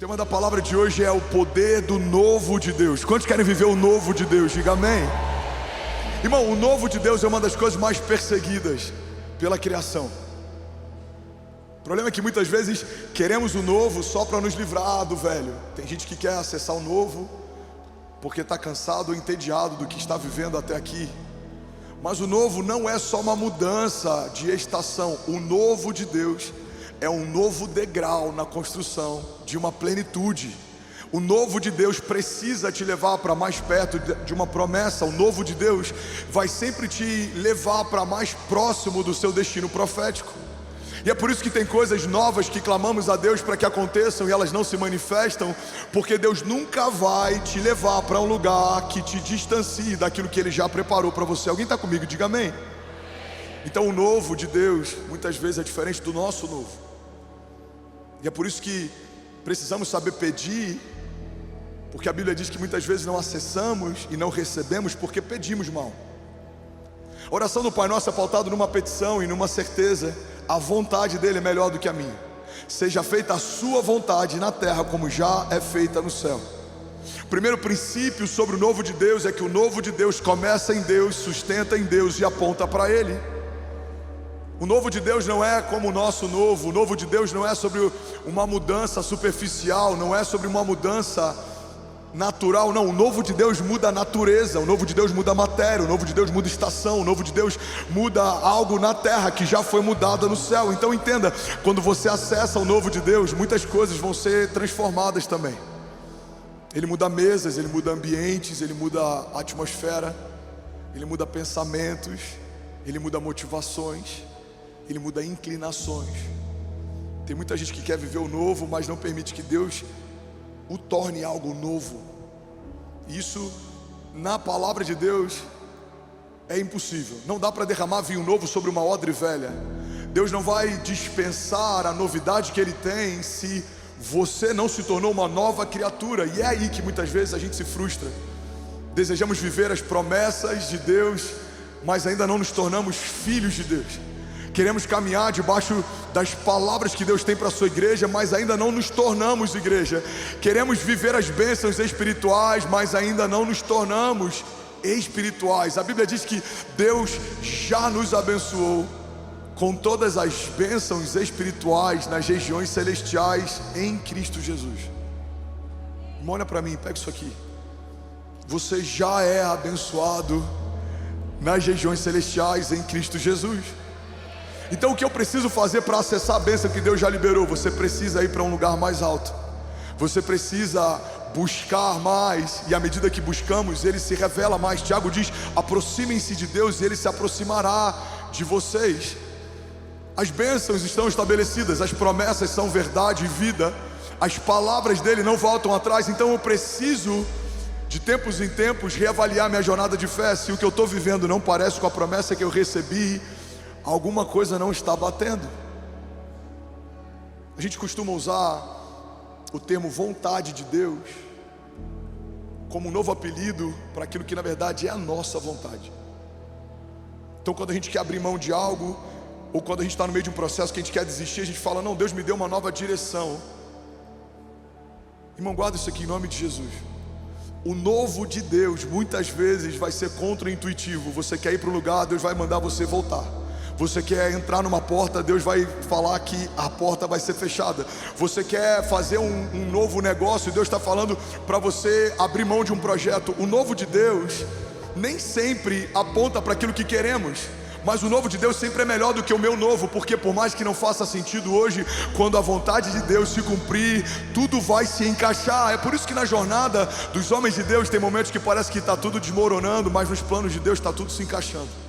tema da palavra de hoje é o poder do novo de Deus. Quantos querem viver o novo de Deus? Diga amém. Irmão, o novo de Deus é uma das coisas mais perseguidas pela criação. O problema é que muitas vezes queremos o novo só para nos livrar do velho. Tem gente que quer acessar o novo porque está cansado ou entediado do que está vivendo até aqui. Mas o novo não é só uma mudança de estação. O novo de Deus é um novo degrau na construção de uma plenitude. O novo de Deus precisa te levar para mais perto de uma promessa. O novo de Deus vai sempre te levar para mais próximo do seu destino profético. E é por isso que tem coisas novas que clamamos a Deus para que aconteçam e elas não se manifestam, porque Deus nunca vai te levar para um lugar que te distancie daquilo que Ele já preparou para você. Alguém está comigo? Diga amém. Então o novo de Deus muitas vezes é diferente do nosso novo. E é por isso que precisamos saber pedir, porque a Bíblia diz que muitas vezes não acessamos e não recebemos porque pedimos mal. A oração do Pai Nosso é pautada numa petição e numa certeza: a vontade dele é melhor do que a minha. Seja feita a sua vontade na terra como já é feita no céu. O primeiro princípio sobre o novo de Deus é que o novo de Deus começa em Deus, sustenta em Deus e aponta para Ele. O novo de Deus não é como o nosso novo. O novo de Deus não é sobre uma mudança superficial, não é sobre uma mudança natural, não. O novo de Deus muda a natureza, o novo de Deus muda a matéria, o novo de Deus muda a estação, o novo de Deus muda algo na terra que já foi mudada no céu. Então entenda, quando você acessa o novo de Deus, muitas coisas vão ser transformadas também. Ele muda mesas, ele muda ambientes, ele muda a atmosfera, ele muda pensamentos, ele muda motivações, ele muda inclinações. Tem muita gente que quer viver o novo, mas não permite que Deus o torne algo novo. Isso na palavra de Deus é impossível. Não dá para derramar vinho novo sobre uma odre velha. Deus não vai dispensar a novidade que Ele tem se você não se tornou uma nova criatura. E é aí que muitas vezes a gente se frustra. Desejamos viver as promessas de Deus, mas ainda não nos tornamos filhos de Deus. Queremos caminhar debaixo das palavras que Deus tem para a sua igreja, mas ainda não nos tornamos igreja. Queremos viver as bênçãos espirituais, mas ainda não nos tornamos espirituais. A Bíblia diz que Deus já nos abençoou com todas as bênçãos espirituais nas regiões celestiais em Cristo Jesus. Olha para mim, pega isso aqui. Você já é abençoado nas regiões celestiais em Cristo Jesus. Então o que eu preciso fazer para acessar a bênção que Deus já liberou? Você precisa ir para um lugar mais alto. Você precisa buscar mais, e à medida que buscamos, Ele se revela mais. Tiago diz: aproximem-se de Deus e Ele se aproximará de vocês. As bênçãos estão estabelecidas, as promessas são verdade e vida, as palavras dele não voltam atrás. Então eu preciso, de tempos em tempos, reavaliar minha jornada de fé. Se o que eu estou vivendo não parece com a promessa que eu recebi, alguma coisa não está batendo. A gente costuma usar o termo vontade de Deus como um novo apelido para aquilo que na verdade é a nossa vontade. Então quando a gente quer abrir mão de algo, ou quando a gente está no meio de um processo que a gente quer desistir, a gente fala: não, Deus me deu uma nova direção. Irmão, guarda isso aqui em nome de Jesus. O novo de Deus muitas vezes vai ser contra-intuitivo. Você quer ir para um lugar, Deus vai mandar você voltar. Você quer entrar numa porta, Deus vai falar que a porta vai ser fechada. Você quer fazer um novo negócio, Deus está falando para você abrir mão de um projeto. O novo de Deus nem sempre aponta para aquilo que queremos, mas o novo de Deus sempre é melhor do que o meu novo, porque por mais que não faça sentido hoje, quando a vontade de Deus se cumprir, tudo vai se encaixar. É por isso que na jornada dos homens de Deus tem momentos que parece que está tudo desmoronando, mas nos planos de Deus está tudo se encaixando.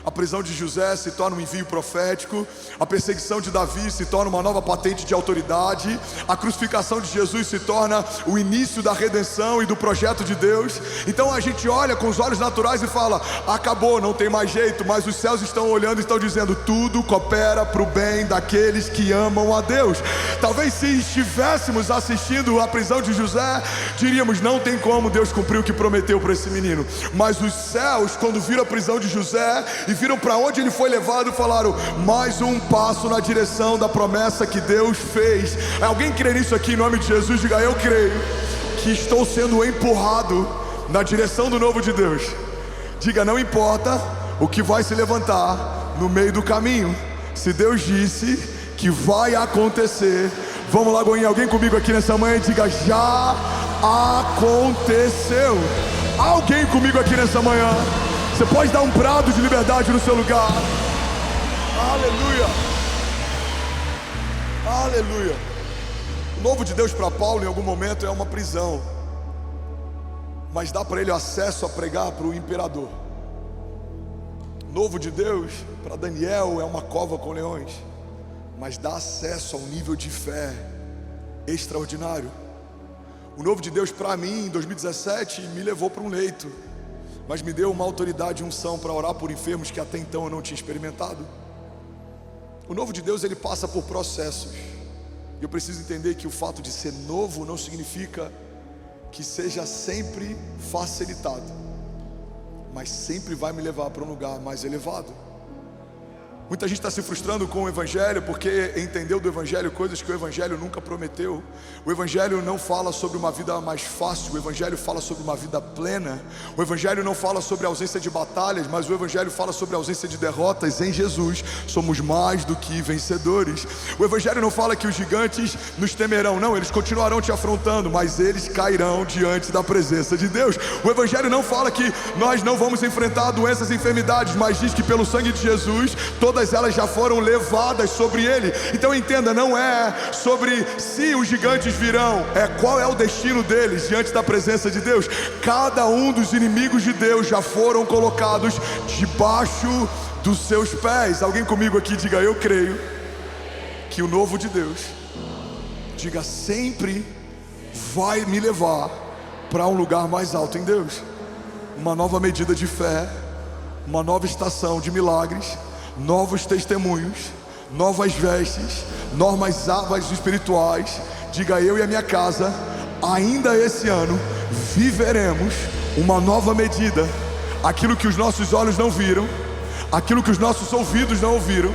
A prisão de José se torna um envio profético. A perseguição de Davi se torna uma nova patente de autoridade. A crucificação de Jesus se torna o início da redenção e do projeto de Deus. Então a gente olha com os olhos naturais e fala: acabou, não tem mais jeito. Mas os céus estão olhando e estão dizendo: tudo coopera para o bem daqueles que amam a Deus. Talvez se estivéssemos assistindo a prisão de José, diríamos: não tem como Deus cumprir o que prometeu para esse menino. Mas os céus, quando viram a prisão de José e viram para onde ele foi levado e falaram: mais um passo na direção da promessa que Deus fez. Alguém crê nisso aqui em nome de Jesus? Diga: eu creio que estou sendo empurrado na direção do novo de Deus. Diga: não importa o que vai se levantar no meio do caminho, se Deus disse que vai acontecer. Vamos lá, Goinha, alguém comigo aqui nessa manhã? Diga: já aconteceu. Alguém comigo aqui nessa manhã? Você pode dar um brado de liberdade no seu lugar. Aleluia, aleluia. O novo de Deus para Paulo em algum momento é uma prisão, mas dá para ele acesso a pregar para o imperador. O novo de Deus para Daniel é uma cova com leões, mas dá acesso a um nível de fé extraordinário. O novo de Deus para mim em 2017 me levou para um leito, mas me deu uma autoridade e unção para orar por enfermos que até então eu não tinha experimentado. O novo de Deus, ele passa por processos, e eu preciso entender que o fato de ser novo não significa que seja sempre facilitado, mas sempre vai me levar para um lugar mais elevado. Muita gente está se frustrando com o Evangelho porque entendeu do Evangelho coisas que o Evangelho nunca prometeu. O Evangelho não fala sobre uma vida mais fácil, o Evangelho fala sobre uma vida plena. O Evangelho não fala sobre a ausência de batalhas, mas o Evangelho fala sobre a ausência de derrotas. Em Jesus somos mais do que vencedores. O Evangelho não fala que os gigantes nos temerão, não, eles continuarão te afrontando, mas eles cairão diante da presença de Deus. O Evangelho não fala que nós não vamos enfrentar doenças e enfermidades, mas diz que pelo sangue de Jesus todas elas já foram levadas sobre ele. Então entenda, não é sobre se os gigantes virão, é qual é o destino deles diante da presença de Deus. Cada um dos inimigos de Deus já foram colocados debaixo dos seus pés. Alguém comigo aqui? Diga: eu creio que o novo de Deus, diga, sempre vai me levar para um lugar mais alto em Deus. Uma nova medida de fé, uma nova estação de milagres, novos testemunhos, novas vestes, novas armas espirituais. Diga: eu e a minha casa, ainda esse ano, viveremos uma nova medida. Aquilo que os nossos olhos não viram, aquilo que os nossos ouvidos não ouviram,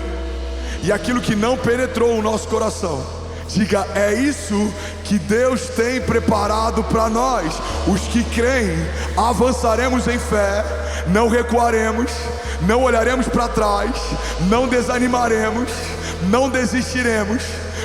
e aquilo que não penetrou o nosso coração. Diga: é isso que Deus tem preparado para nós. Os que creem, avançaremos em fé, não recuaremos, não olharemos para trás, não desanimaremos, não desistiremos,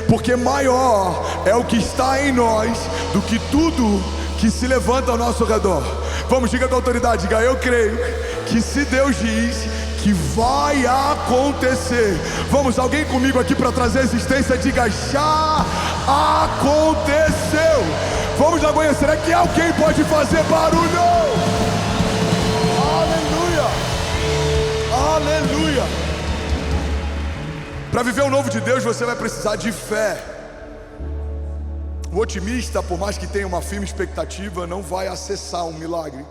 porque maior é o que está em nós do que tudo que se levanta ao nosso redor. Vamos, diga com autoridade, diga: eu creio que se Deus diz que vai acontecer. Vamos, alguém comigo aqui para trazer existência? Diga: já aconteceu. Vamos lá, Goiânia, será que alguém pode fazer barulho? Aleluia. Para viver o novo de Deus você vai precisar de fé. O otimista, por mais que tenha uma firme expectativa, não vai acessar um milagre,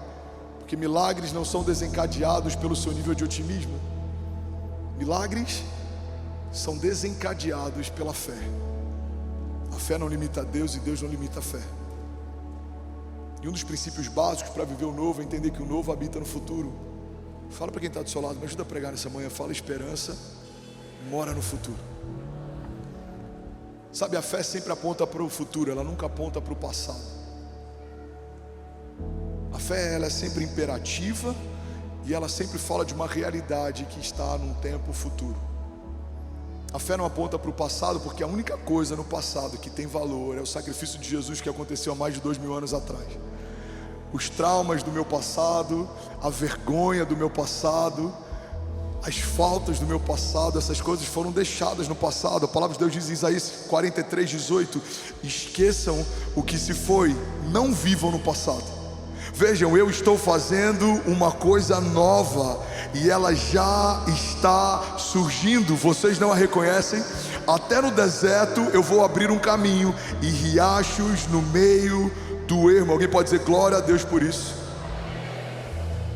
porque milagres não são desencadeados pelo seu nível de otimismo. Milagres são desencadeados pela fé. A fé não limita a Deus e Deus não limita a fé. E um dos princípios básicos para viver o novo é entender que o novo habita no futuro. Fala para quem está do seu lado, me ajuda a pregar nessa manhã. Fala: esperança mora no futuro. Sabe, a fé sempre aponta para o futuro, ela nunca aponta para o passado. A fé, ela é sempre imperativa e ela sempre fala de uma realidade que está num tempo futuro. A fé não aponta para o passado, porque a única coisa no passado que tem valor é o sacrifício de Jesus que aconteceu há mais de 2000 anos atrás. Os traumas do meu passado, a vergonha do meu passado, as faltas do meu passado, essas coisas foram deixadas no passado. A palavra de Deus diz em Isaías 43:18: esqueçam o que se foi, não vivam no passado. Vejam, eu estou fazendo uma coisa nova e ela já está surgindo. Vocês não a reconhecem? Até no deserto eu vou abrir um caminho e riachos no meio do ermo. Alguém pode dizer glória a Deus por isso?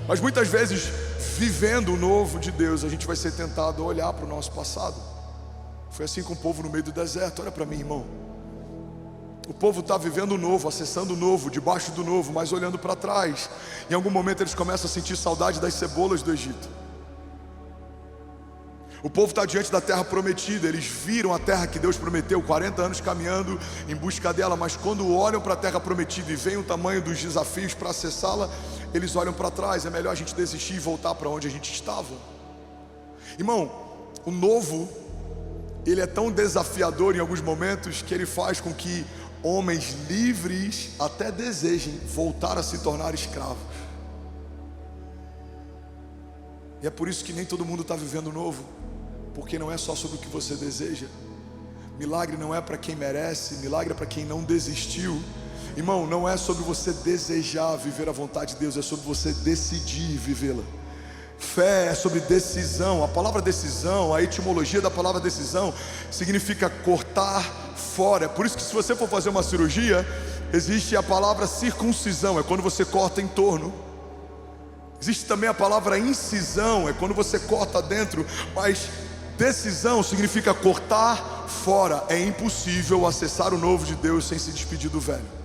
Mas muitas vezes, vivendo o novo de Deus, a gente vai ser tentado a olhar para o nosso passado. Foi assim com o povo no meio do deserto. Olha para mim, irmão. O povo está vivendo o novo, acessando o novo, debaixo do novo, mas olhando para trás. Em algum momento eles começam a sentir saudade das cebolas do Egito. O povo está diante da terra prometida, eles viram a terra que Deus prometeu, 40 anos caminhando em busca dela, mas quando olham para a terra prometida e veem o tamanho dos desafios para acessá-la, eles olham para trás. É melhor a gente desistir e voltar para onde a gente estava. Irmão, o novo, ele é tão desafiador em alguns momentos que ele faz com que homens livres até desejem voltar a se tornar escravos. E é por isso que nem todo mundo está vivendo o novo, porque não é só sobre o que você deseja. Milagre não é para quem merece, milagre é para quem não desistiu. Irmão, não é sobre você desejar viver a vontade de Deus, é sobre você decidir vivê-la. Fé é sobre decisão. A palavra decisão, a etimologia da palavra decisão significa cortar fora. É por isso que se você for fazer uma cirurgia, existe a palavra circuncisão, é quando você corta em torno. Existe também a palavra incisão, é quando você corta dentro, mas decisão significa cortar fora. É impossível acessar o novo de Deus sem se despedir do velho.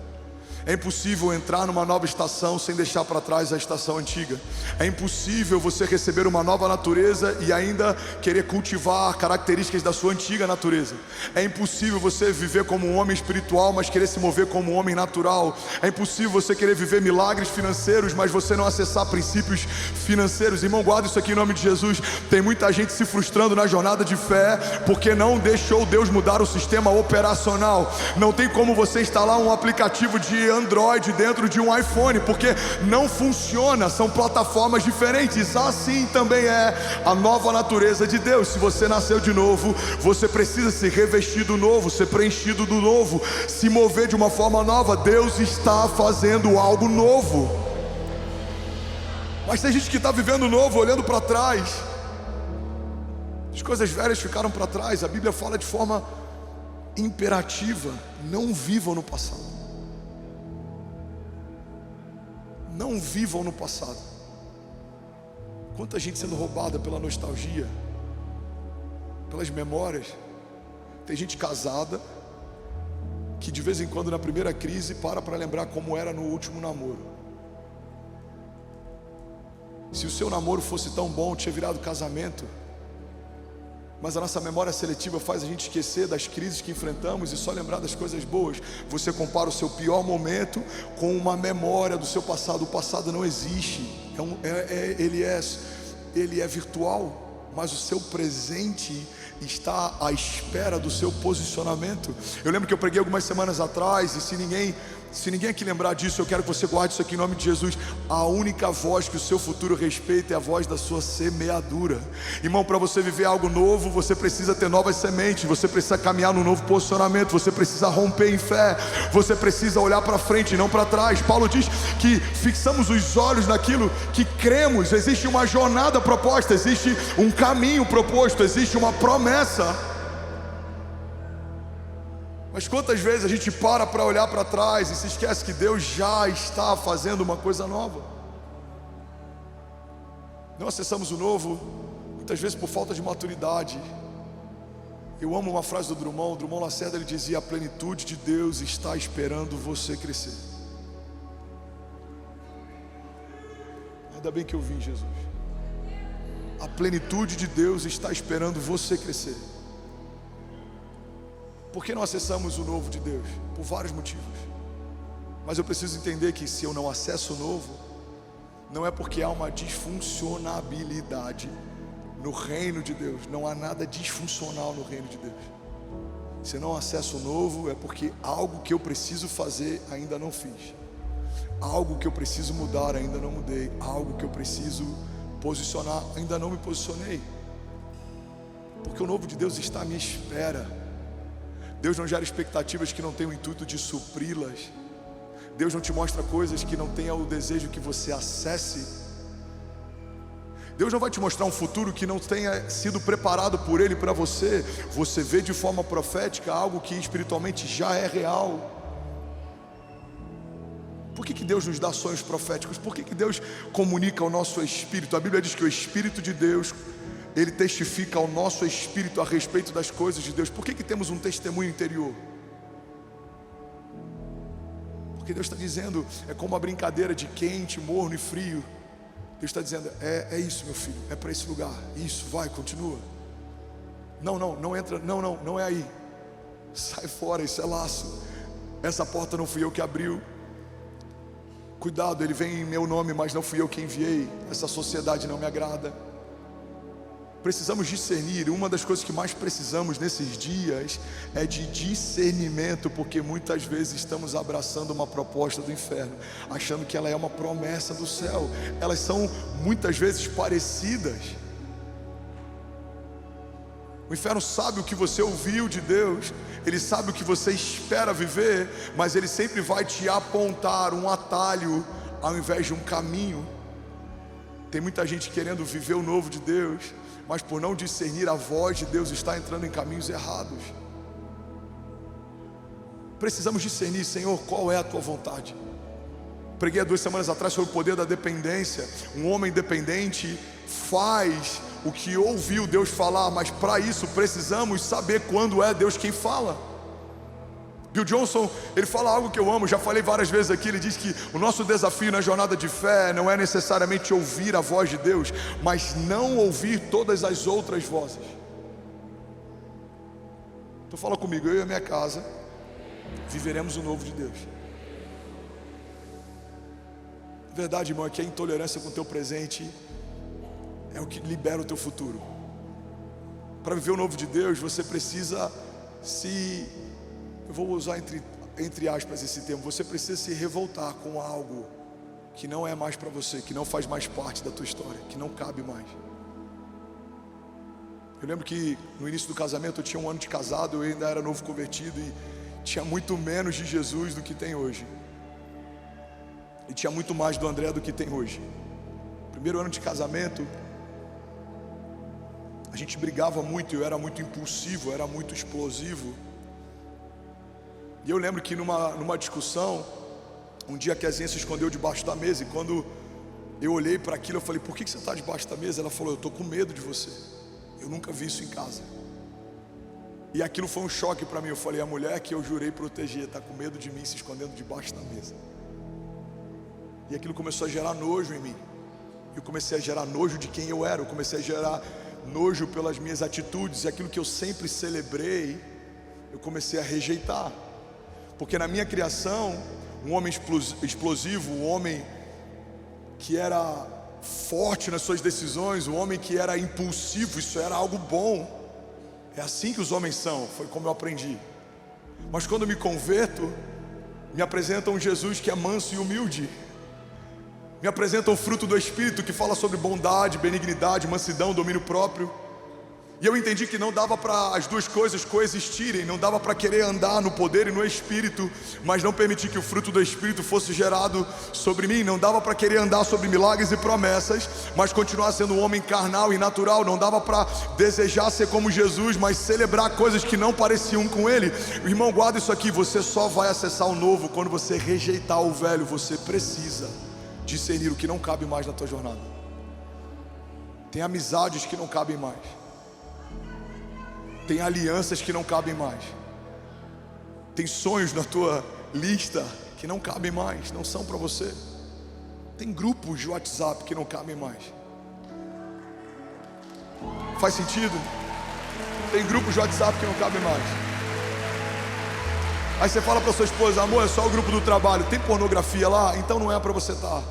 É impossível entrar numa nova estação sem deixar para trás a estação antiga. É impossível você receber uma nova natureza e ainda querer cultivar características da sua antiga natureza. É impossível você viver como um homem espiritual, mas querer se mover como um homem natural. É impossível você querer viver milagres financeiros, mas você não acessar princípios financeiros. Irmão, guarda isso aqui em nome de Jesus. Tem muita gente se frustrando na jornada de fé porque não deixou Deus mudar o sistema operacional. Não tem como você instalar um aplicativo de Android dentro de um iPhone, porque não funciona, são plataformas diferentes. Assim também é a nova natureza de Deus. Se você nasceu de novo, você precisa se revestir do novo, ser preenchido do novo, se mover de uma forma nova. Deus está fazendo algo novo. Mas tem gente que está vivendo novo, olhando para trás. As coisas velhas ficaram para trás. A Bíblia fala de forma imperativa: não vivam no passado. Não vivam no passado. Quanta gente sendo roubada pela nostalgia, pelas memórias. Tem gente casada que de vez em quando na primeira crise para lembrar como era no último namoro. Se o seu namoro fosse tão bom, tinha virado casamento. Mas a nossa memória seletiva faz a gente esquecer das crises que enfrentamos e só lembrar das coisas boas. Você compara o seu pior momento com uma memória do seu passado. O passado não existe, ele é virtual, mas o seu presente está à espera do seu posicionamento. Eu lembro que eu preguei algumas semanas atrás, e se ninguém aqui lembrar disso, eu quero que você guarde isso aqui em nome de Jesus. A única voz que o seu futuro respeita é a voz da sua semeadura. Irmão, para você viver algo novo, você precisa ter novas sementes, você precisa caminhar num novo posicionamento, você precisa romper em fé, você precisa olhar para frente e não para trás. Paulo diz que fixamos os olhos naquilo que cremos. Existe uma jornada proposta, existe um caminho proposto, existe uma promessa. Mas quantas vezes a gente para olhar para trás e se esquece que Deus já está fazendo uma coisa nova? Não acessamos o novo, muitas vezes por falta de maturidade. Eu amo uma frase do Drummond Lacerda, ele dizia: a plenitude de Deus está esperando você crescer. Ainda bem que eu vim, Jesus. A plenitude de Deus está esperando você crescer. Por que não acessamos o novo de Deus? Por vários motivos. Mas eu preciso entender que se eu não acesso o novo, não é porque há uma disfuncionabilidade no reino de Deus. Não há nada disfuncional no reino de Deus. Se eu não acesso o novo, é porque algo que eu preciso fazer ainda não fiz. Algo que eu preciso mudar ainda não mudei. Algo que eu preciso posicionar ainda não me posicionei. Porque o novo de Deus está à minha espera. Deus não gera expectativas que não tenham o intuito de supri-las. Deus não te mostra coisas que não tenha o desejo que você acesse. Deus não vai te mostrar um futuro que não tenha sido preparado por Ele para você. Você vê de forma profética algo que espiritualmente já é real. Por que Deus nos dá sonhos proféticos? Por que Deus comunica ao nosso espírito? A Bíblia diz que o Espírito de Deus, Ele testifica ao nosso espírito a respeito das coisas de Deus. Por que temos um testemunho interior? Porque Deus está dizendo, é como uma brincadeira de quente, morno e frio. Deus está dizendo, é isso, meu filho, é para esse lugar. Isso, vai, continua. Não entra, não é aí. Sai fora, isso é laço. Essa porta não fui eu que abriu. Cuidado, ele vem em meu nome, mas não fui eu que enviei. Essa sociedade não me agrada. Precisamos discernir. Uma das coisas que mais precisamos nesses dias é de discernimento, porque muitas vezes estamos abraçando uma proposta do inferno, achando que ela é uma promessa do céu. Elas são muitas vezes parecidas. O inferno sabe o que você ouviu de Deus, ele sabe o que você espera viver, mas ele sempre vai te apontar um atalho ao invés de um caminho. Tem muita gente querendo viver o novo de Deus, mas por não discernir a voz de Deus está entrando em caminhos errados. Precisamos discernir, Senhor, qual é a tua vontade. Preguei há 2 semanas atrás sobre o poder da dependência. Um homem dependente faz o que ouviu Deus falar, mas para isso precisamos saber quando é Deus quem fala. Bill Johnson, ele fala algo que eu amo, já falei várias vezes aqui. Ele diz que o nosso desafio na jornada de fé não é necessariamente ouvir a voz de Deus, mas não ouvir todas as outras vozes. Então fala comigo, eu e a minha casa viveremos o novo de Deus. A verdade, irmão, é que a intolerância com o teu presente é o que libera o teu futuro. Para viver o novo de Deus, você precisa eu vou usar entre aspas esse termo, você precisa se revoltar com algo que não é mais para você, que não faz mais parte da tua história, que não cabe mais. Eu lembro que no início do casamento, eu tinha 1 ano de casado, eu ainda era novo convertido e tinha muito menos de Jesus do que tem hoje. E tinha muito mais do André do que tem hoje. Primeiro ano de casamento, a gente brigava muito, eu era muito impulsivo, eu era muito explosivo. E eu lembro que numa discussão, um dia a Kezinha se escondeu debaixo da mesa, e quando eu olhei para aquilo, eu falei, por que você está debaixo da mesa? Ela falou, eu estou com medo de você, eu nunca vi isso em casa. E aquilo foi um choque para mim. Eu falei, a mulher que eu jurei proteger está com medo de mim, se escondendo debaixo da mesa. E aquilo começou a gerar nojo em mim. Eu comecei a gerar nojo de quem eu era, eu comecei a gerar nojo pelas minhas atitudes, e aquilo que eu sempre celebrei, eu comecei a rejeitar. Porque na minha criação, um homem explosivo, um homem que era forte nas suas decisões, um homem que era impulsivo, isso era algo bom. É assim que os homens são, foi como eu aprendi. Mas quando eu me converto, me apresentam um Jesus que é manso e humilde. Me apresentam o fruto do Espírito, que fala sobre bondade, benignidade, mansidão, domínio próprio. E eu entendi que não dava para as duas coisas coexistirem, não dava para querer andar no poder e no Espírito, mas não permitir que o fruto do Espírito fosse gerado sobre mim. Não dava para querer andar sobre milagres e promessas, mas continuar sendo um homem carnal e natural. Não dava para desejar ser como Jesus, mas celebrar coisas que não pareciam com Ele. Irmão, guarda isso aqui, você só vai acessar o novo quando você rejeitar o velho. Você precisa discernir o que não cabe mais na tua jornada. Tem amizades que não cabem mais. Tem alianças que não cabem mais. Tem sonhos na tua lista que não cabem mais, não são para você. Tem grupos de WhatsApp que não cabem mais. Faz sentido? Tem grupos de WhatsApp que não cabem mais. Aí você fala para sua esposa, amor, é só o grupo do trabalho. Tem pornografia lá? Então não é para você estar.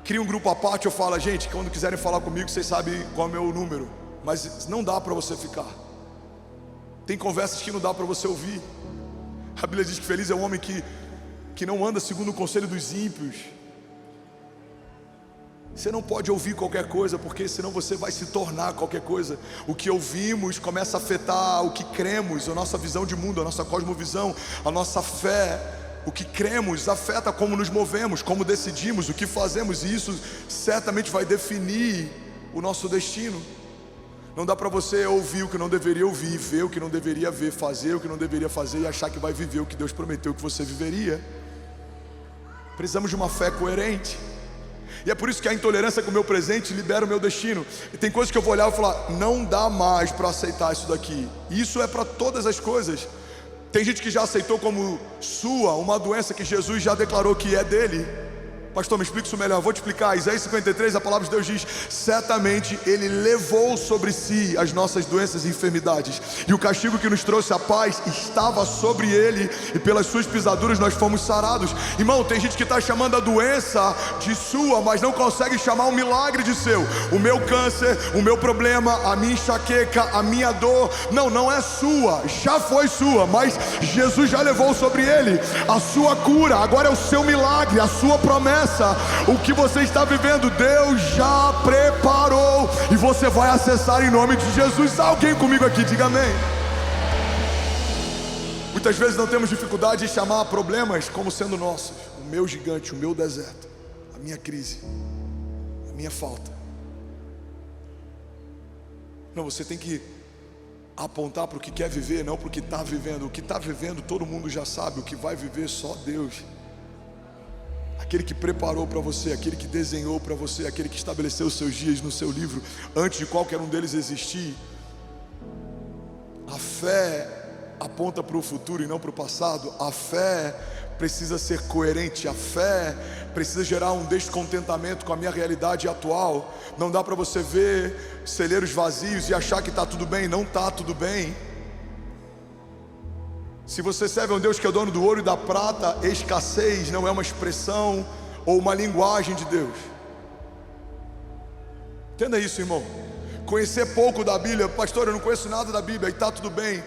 Cria um grupo à parte. Eu falo, gente, quando quiserem falar comigo, vocês sabem qual é o meu número. Mas não dá para você ficar. Tem conversas que não dá para você ouvir. A Bíblia diz que feliz é o homem que não anda segundo o conselho dos ímpios. Você não pode ouvir qualquer coisa, porque senão você vai se tornar qualquer coisa. O que ouvimos começa a afetar o que cremos, a nossa visão de mundo, a nossa cosmovisão, a nossa fé. O que cremos afeta como nos movemos, como decidimos, o que fazemos, e isso certamente vai definir o nosso destino. Não dá para você ouvir o que não deveria ouvir, ver o que não deveria ver, fazer o que não deveria fazer e achar que vai viver o que Deus prometeu que você viveria. Precisamos de uma fé coerente. E é por isso que a intolerância com o meu presente libera o meu destino. E tem coisas que eu vou olhar e falar, não dá mais para aceitar isso daqui. E isso é para todas as coisas. Tem gente que já aceitou como sua uma doença que Jesus já declarou que é dele. Pastor, me explica isso melhor. Vou te explicar. Isaías 53, a palavra de Deus diz: certamente Ele levou sobre si as nossas doenças e enfermidades, e o castigo que nos trouxe a paz estava sobre Ele, e pelas suas pisaduras nós fomos sarados. Irmão, tem gente que está chamando a doença de sua, mas não consegue chamar um milagre de seu. O meu câncer, o meu problema, a minha enxaqueca, a minha dor, não é sua, já foi sua, mas Jesus já levou sobre Ele a sua cura. Agora é o seu milagre, a sua promessa. O que você está vivendo, Deus já preparou, e você vai acessar em nome de Jesus. Alguém comigo aqui, diga amém. Muitas vezes não temos dificuldade em chamar problemas como sendo nossos. O meu gigante, o meu deserto, a minha crise, a minha falta. Não, você tem que apontar para o que quer viver, não para o que está vivendo. O que está vivendo todo mundo já sabe, o que vai viver só Deus. Aquele que preparou para você, aquele que desenhou para você, aquele que estabeleceu os seus dias no seu livro antes de qualquer um deles existir. A fé aponta para o futuro e não para o passado. A fé precisa ser coerente. A fé precisa gerar um descontentamento com a minha realidade atual. Não dá para você ver celeiros vazios e achar que está tudo bem. Não está tudo bem. Se você serve a um Deus que é dono do ouro e da prata, escassez não é uma expressão ou uma linguagem de Deus. Entenda isso, irmão. Conhecer pouco da Bíblia, pastor, eu não conheço nada da Bíblia, e está tudo bem.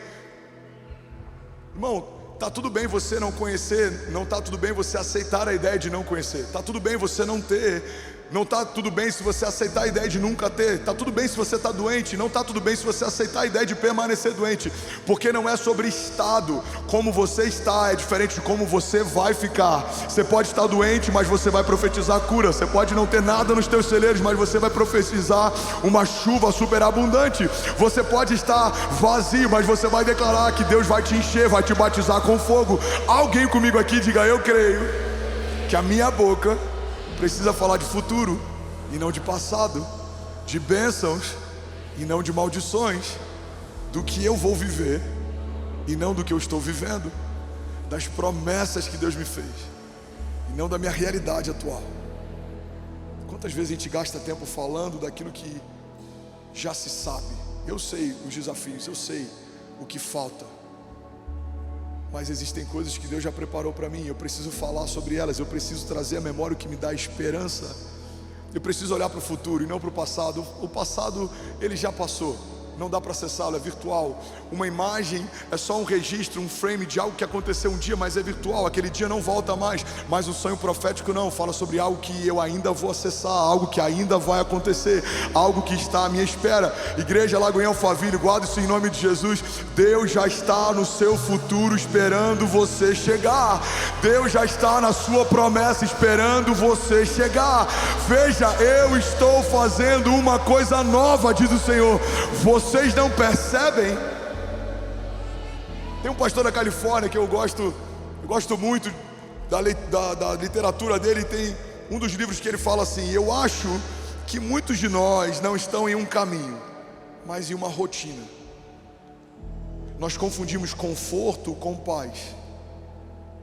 Irmão, está tudo bem você não conhecer, não está tudo bem você aceitar a ideia de não conhecer. Está tudo bem você não ter. Não está tudo bem se você aceitar a ideia de nunca ter. Está tudo bem se você está doente. Não está tudo bem se você aceitar a ideia de permanecer doente. Porque não é sobre estado. Como você está é diferente de como você vai ficar. Você pode estar doente, mas você vai profetizar cura. Você pode não ter nada nos teus celeiros, mas você vai profetizar uma chuva superabundante. Você pode estar vazio, mas você vai declarar que Deus vai te encher, vai te batizar com fogo. Alguém comigo aqui diga: eu creio que a minha boca precisa falar de futuro e não de passado, de bênçãos e não de maldições, do que eu vou viver e não do que eu estou vivendo, das promessas que Deus me fez e não da minha realidade atual. Quantas vezes a gente gasta tempo falando daquilo que já se sabe? Eu sei os desafios, eu sei o que falta, mas existem coisas que Deus já preparou para mim. Eu preciso falar sobre elas. Eu preciso trazer à memória o que me dá esperança. Eu preciso olhar para o futuro e não para o passado. O passado, ele já passou. Não dá para acessá-lo, é virtual. Uma imagem é só um registro, um frame de algo que aconteceu um dia, mas é virtual. Aquele dia não volta mais. Mas o sonho profético não, fala sobre algo que eu ainda vou acessar, algo que ainda vai acontecer, algo que está à minha espera. Igreja Lagoinha Alphaville, guarda isso em nome de Jesus. Deus já está no seu futuro esperando você chegar. Deus já está na sua promessa esperando você chegar. Veja, eu estou fazendo uma coisa nova, diz o Senhor. Vocês não percebem? Tem um pastor da Califórnia que eu gosto muito da literatura dele. Tem um dos livros que ele fala assim: eu acho que muitos de nós não estão em um caminho, mas em uma rotina. Nós confundimos conforto com paz,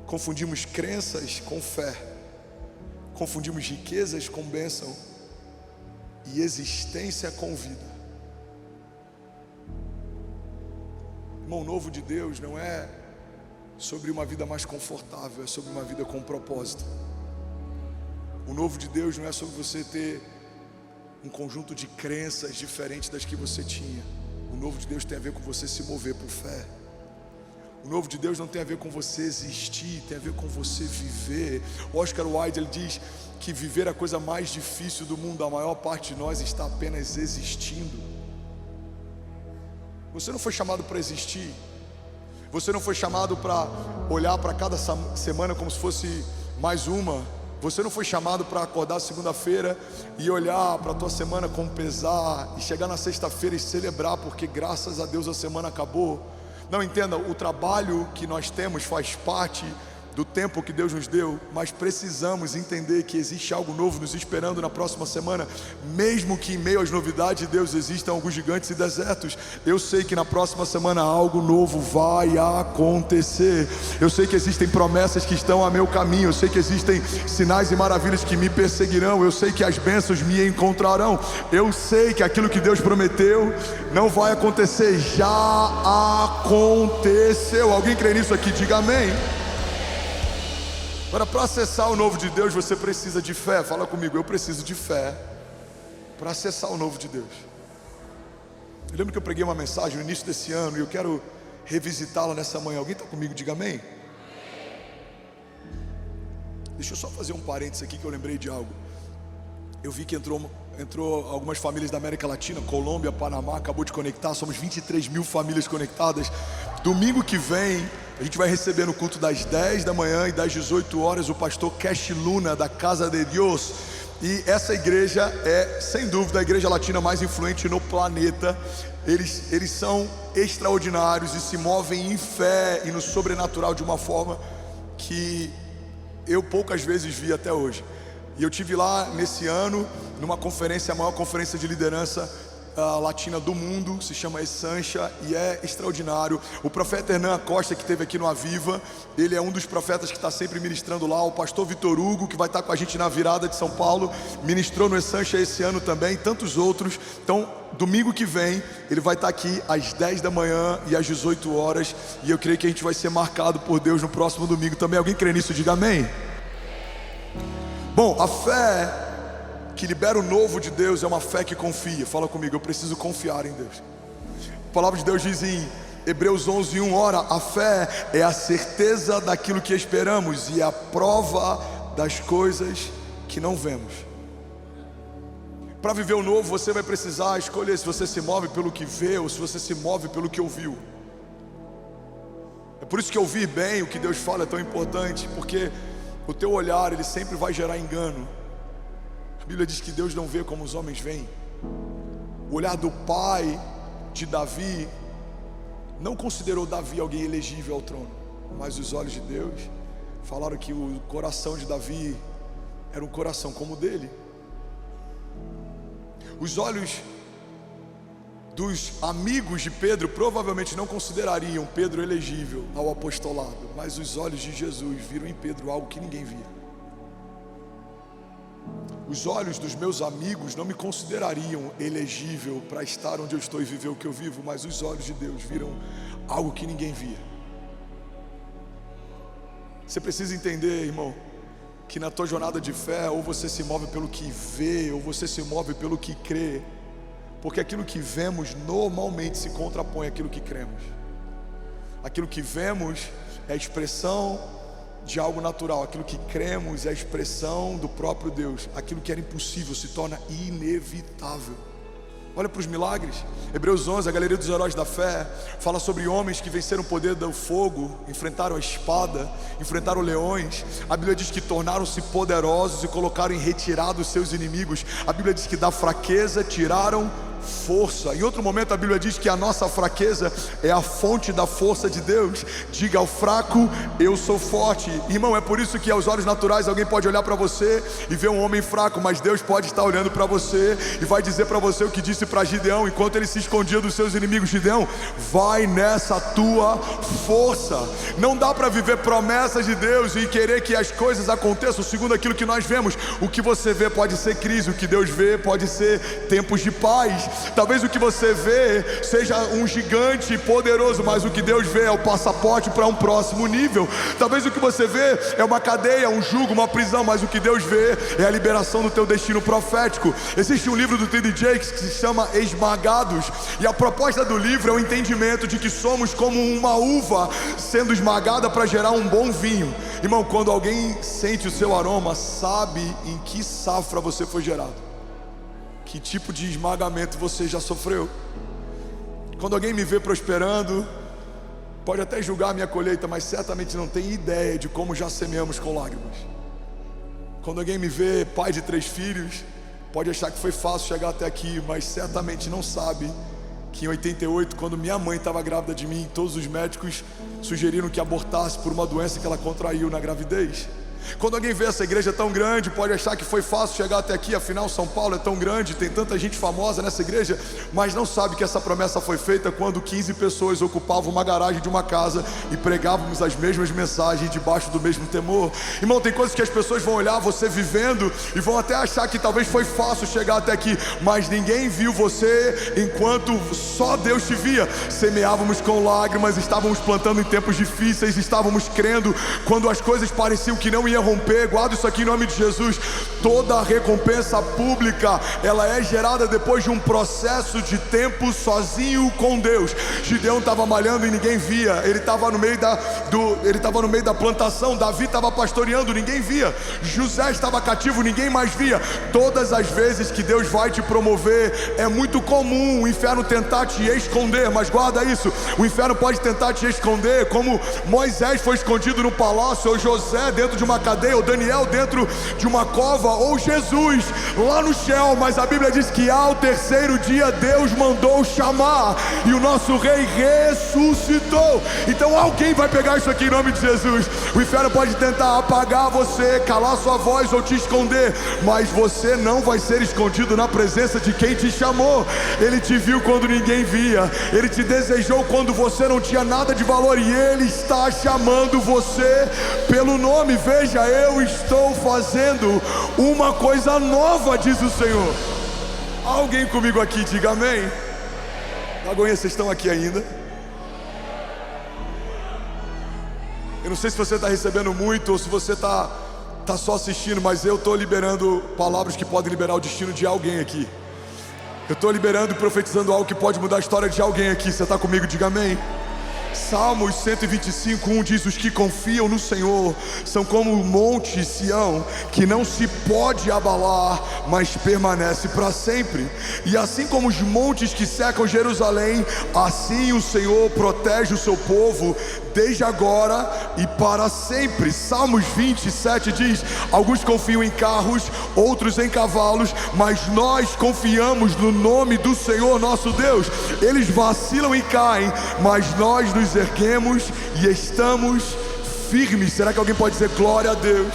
confundimos crenças com fé, confundimos riquezas com bênção e existência com vida. Irmão, o novo de Deus não é sobre uma vida mais confortável, é sobre uma vida com propósito. O novo de Deus não é sobre você ter um conjunto de crenças diferentes das que você tinha. O novo de Deus tem a ver com você se mover por fé. O novo de Deus não tem a ver com você existir, tem a ver com você viver. O Oscar Wilde, ele diz que viver é a coisa mais difícil do mundo. A maior parte de nós está apenas existindo. Você não foi chamado para existir. Você não foi chamado para olhar para cada semana como se fosse mais uma. Você não foi chamado para acordar segunda-feira e olhar para a tua semana com pesar e chegar na sexta-feira e celebrar porque graças a Deus a semana acabou. Não, entenda, o trabalho que nós temos faz parte do tempo que Deus nos deu, mas precisamos entender que existe algo novo nos esperando na próxima semana, mesmo que em meio às novidades de Deus existam alguns gigantes e desertos. Eu sei que na próxima semana algo novo vai acontecer. Eu sei que existem promessas que estão a meu caminho, eu sei que existem sinais e maravilhas que me perseguirão, eu sei que as bênçãos me encontrarão, eu sei que aquilo que Deus prometeu não vai acontecer, já aconteceu. Alguém crê nisso aqui? Diga amém. Agora, para acessar o novo de Deus, você precisa de fé. Fala comigo, eu preciso de fé para acessar o novo de Deus. Eu lembro que eu preguei uma mensagem no início desse ano e eu quero revisitá-la nessa manhã. Alguém está comigo? Diga amém. Deixa eu só fazer um parênteses aqui que eu lembrei de algo. Eu vi que entrou algumas famílias da América Latina, Colômbia, Panamá, acabou de conectar. Somos 23 mil famílias conectadas. Domingo que vem a gente vai receber no culto das 10 da manhã e das 18 horas o pastor Cash Luna da Casa de Deus. E essa igreja é, sem dúvida, a igreja latina mais influente no planeta. Eles são extraordinários e se movem em fé e no sobrenatural de uma forma que eu poucas vezes vi até hoje. E eu tive lá nesse ano, numa conferência, a maior conferência de liderança latina do mundo, se chama Essancha, e é extraordinário. O profeta Hernan Costa, que esteve aqui no Aviva, ele é um dos profetas que está sempre ministrando lá. O pastor Vitor Hugo, que vai estar com a gente na virada de São Paulo, ministrou no Essancha esse ano também, e tantos outros. Então, domingo que vem, ele vai estar aqui às 10 da manhã e às 18 horas, e eu creio que a gente vai ser marcado por Deus no próximo domingo também. Alguém crê nisso? Diga amém. Bom, a fé que libera o novo de Deus é uma fé que confia. Fala comigo, eu preciso confiar em Deus. A palavra de Deus diz em Hebreus 11:1, ora, a fé é a certeza daquilo que esperamos e a prova das coisas que não vemos. Para viver o novo, você vai precisar escolher se você se move pelo que vê ou se você se move pelo que ouviu. É por isso que ouvir bem o que Deus fala é tão importante, porque o teu olhar, ele sempre vai gerar engano. A Bíblia diz que Deus não vê como os homens veem. O olhar do pai de Davi não considerou Davi alguém elegível ao trono, mas os olhos de Deus falaram que o coração de Davi era um coração como o dele. Os olhos dos amigos de Pedro provavelmente não considerariam Pedro elegível ao apostolado, mas os olhos de Jesus viram em Pedro algo que ninguém via. Os olhos dos meus amigos não me considerariam elegível para estar onde eu estou e viver o que eu vivo, mas os olhos de Deus viram algo que ninguém via. Você precisa entender, irmão, que na tua jornada de fé, ou você se move pelo que vê, ou você se move pelo que crê, porque aquilo que vemos normalmente se contrapõe àquilo que cremos. Aquilo que vemos é a expressão de algo natural, aquilo que cremos é a expressão do próprio Deus. Aquilo que era impossível se torna inevitável. Olha para os milagres. Hebreus 11, a galeria dos heróis da fé, fala sobre homens que venceram o poder do fogo, enfrentaram a espada, enfrentaram leões. A Bíblia diz que tornaram-se poderosos e colocaram em retirada os seus inimigos. A Bíblia diz que da fraqueza tiraram força. Em outro momento a Bíblia diz que a nossa fraqueza é a fonte da força de Deus. Diga ao fraco, eu sou forte. Irmão, é por isso que aos olhos naturais alguém pode olhar para você e ver um homem fraco, mas Deus pode estar olhando para você e vai dizer para você o que disse para Gideão enquanto ele se escondia dos seus inimigos. Gideão, vai nessa tua força. Não dá para viver promessas de Deus e querer que as coisas aconteçam segundo aquilo que nós vemos. O que você vê pode ser crise, o que Deus vê pode ser tempos de paz. Talvez o que você vê seja um gigante poderoso, mas o que Deus vê é o passaporte para um próximo nível. Talvez o que você vê é uma cadeia, um jugo, uma prisão, mas o que Deus vê é a liberação do teu destino profético. Existe um livro do T.D. Jakes que se chama Esmagados, e a proposta do livro é o entendimento de que somos como uma uva sendo esmagada para gerar um bom vinho. Irmão, quando alguém sente o seu aroma, sabe em que safra você foi gerado, que tipo de esmagamento você já sofreu. Quando alguém me vê prosperando, pode até julgar a minha colheita, mas certamente não tem ideia de como já semeamos com lágrimas. Quando alguém me vê pai de 3 filhos, pode achar que foi fácil chegar até aqui, mas certamente não sabe que em 88, quando minha mãe estava grávida de mim, todos os médicos sugeriram que abortasse por uma doença que ela contraiu na gravidez. Quando alguém vê essa igreja tão grande, pode achar que foi fácil chegar até aqui, afinal São Paulo é tão grande, tem tanta gente famosa nessa igreja, mas não sabe que essa promessa foi feita quando 15 pessoas ocupavam uma garagem de uma casa e pregávamos as mesmas mensagens debaixo do mesmo temor. Irmão, tem coisas que as pessoas vão olhar você vivendo e vão até achar que talvez foi fácil chegar até aqui, mas ninguém viu você enquanto só Deus te via. Semeávamos com lágrimas, estávamos plantando em tempos difíceis, estávamos crendo quando as coisas pareciam que não iam romper. Guarda isso aqui em nome de Jesus. Toda a recompensa pública, ela é gerada depois de um processo de tempo sozinho com Deus. Gideão estava malhando e ninguém via. Ele estava no meio da plantação. Davi estava pastoreando, ninguém via. José estava cativo, ninguém mais via. Todas as vezes que Deus vai te promover, é muito comum o inferno tentar te esconder, mas guarda isso, o inferno pode tentar te esconder, como Moisés foi escondido no palácio, ou José dentro de uma cadeia, ou Daniel dentro de uma cova, ou Jesus lá no céu. Mas a Bíblia diz que ao terceiro dia Deus mandou chamar e o nosso rei ressuscitou. Então alguém vai pegar isso aqui em nome de Jesus. O inferno pode tentar apagar você, calar sua voz ou te esconder, mas você não vai ser escondido na presença de quem te chamou. Ele te viu quando ninguém via, ele te desejou quando você não tinha nada de valor, e ele está chamando você pelo nome. Veja, eu estou fazendo uma coisa nova, diz o Senhor. Alguém comigo aqui, diga amém. Lagoinha, vocês estão aqui ainda? Eu não sei se você está recebendo muito ou se você está só assistindo, mas eu estou liberando palavras que podem liberar o destino de alguém aqui. Eu estou liberando e profetizando algo que pode mudar a história de alguém aqui. Você está comigo? Diga amém. Salmos 125:1 diz: os que confiam no Senhor são como o monte Sião, que não se pode abalar, mas permanece para sempre. E assim como os montes que cercam Jerusalém, assim o Senhor protege o seu povo, desde agora e para sempre. Salmos 27 diz: alguns confiam em carros, outros em cavalos, mas nós confiamos no nome do Senhor nosso Deus. Eles vacilam e caem, mas nós nos erguemos e estamos firmes. Será que alguém pode dizer glória a Deus?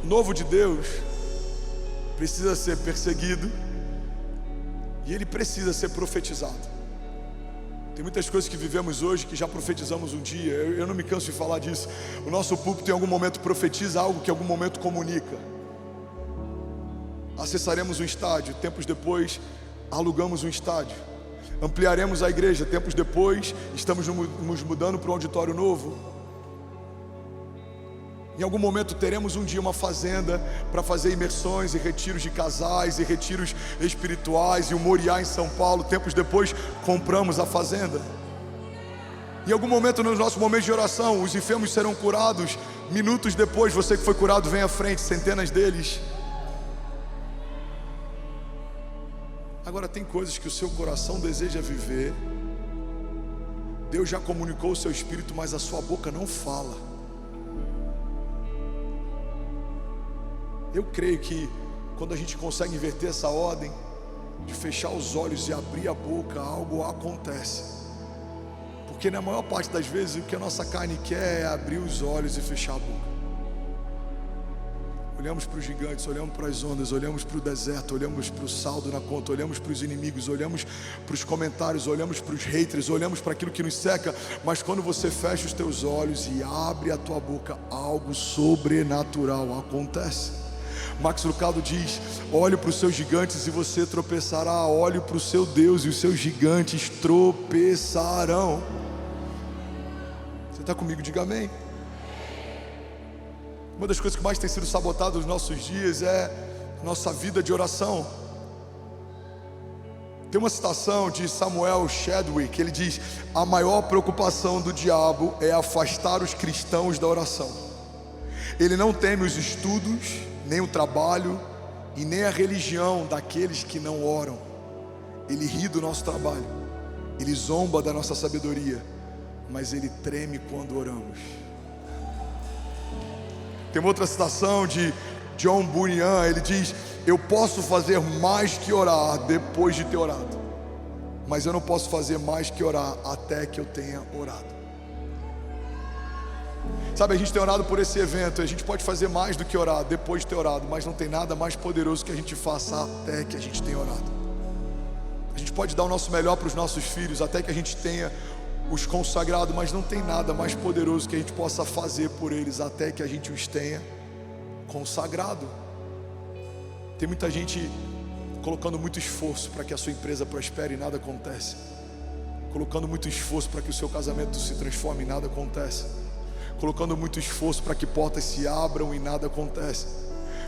O novo de Deus precisa ser perseguido e ele precisa ser profetizado. Tem muitas coisas que vivemos hoje que já profetizamos um dia. Eu não me canso de falar disso. O nosso púlpito em algum momento profetiza algo que em algum momento comunica. Acessaremos um estádio, tempos depois alugamos um estádio. Ampliaremos a igreja, tempos depois estamos nos mudando para um auditório novo. Em algum momento teremos um dia uma fazenda para fazer imersões e retiros de casais e retiros espirituais e o Moriá em São Paulo. Tempos depois compramos a fazenda. Em algum momento nos nossos momentos de oração, os enfermos serão curados. Minutos depois, você que foi curado vem à frente, centenas deles. Agora tem coisas que o seu coração deseja viver. Deus já comunicou o seu espírito, mas a sua boca não fala. Eu creio que quando a gente consegue inverter essa ordem de fechar os olhos e abrir a boca, algo acontece. Porque na maior parte das vezes o que a nossa carne quer é abrir os olhos e fechar a boca. Olhamos para os gigantes, olhamos para as ondas, olhamos para o deserto, olhamos para o saldo na conta, olhamos para os inimigos, olhamos para os comentários, olhamos para os haters, olhamos para aquilo que nos seca. Mas quando você fecha os teus olhos e abre a tua boca, algo sobrenatural acontece. Max Lucado diz: olhe para os seus gigantes e você tropeçará. Olhe para o seu Deus e os seus gigantes tropeçarão. Você está comigo? Diga amém. Uma das coisas que mais tem sido sabotada nos nossos dias é a nossa vida de oração. Tem uma citação de Samuel Chadwick, ele diz: a maior preocupação do diabo é afastar os cristãos da oração. Ele não teme os estudos, nem o trabalho e nem a religião daqueles que não oram. Ele ri do nosso trabalho, ele zomba da nossa sabedoria, mas ele treme quando oramos. Tem uma outra citação de John Bunyan, ele diz: eu posso fazer mais que orar depois de ter orado, mas eu não posso fazer mais que orar até que eu tenha orado. Sabe, a gente tem orado por esse evento, a gente pode fazer mais do que orar depois de ter orado, mas não tem nada mais poderoso que a gente faça até que a gente tenha orado. A gente pode dar o nosso melhor para os nossos filhos até que a gente tenha os consagrado, mas não tem nada mais poderoso que a gente possa fazer por eles até que a gente os tenha consagrado. Tem muita gente colocando muito esforço para que a sua empresa prospere e nada acontece, colocando muito esforço para que o seu casamento se transforme e nada acontece, colocando muito esforço para que portas se abram e nada acontece,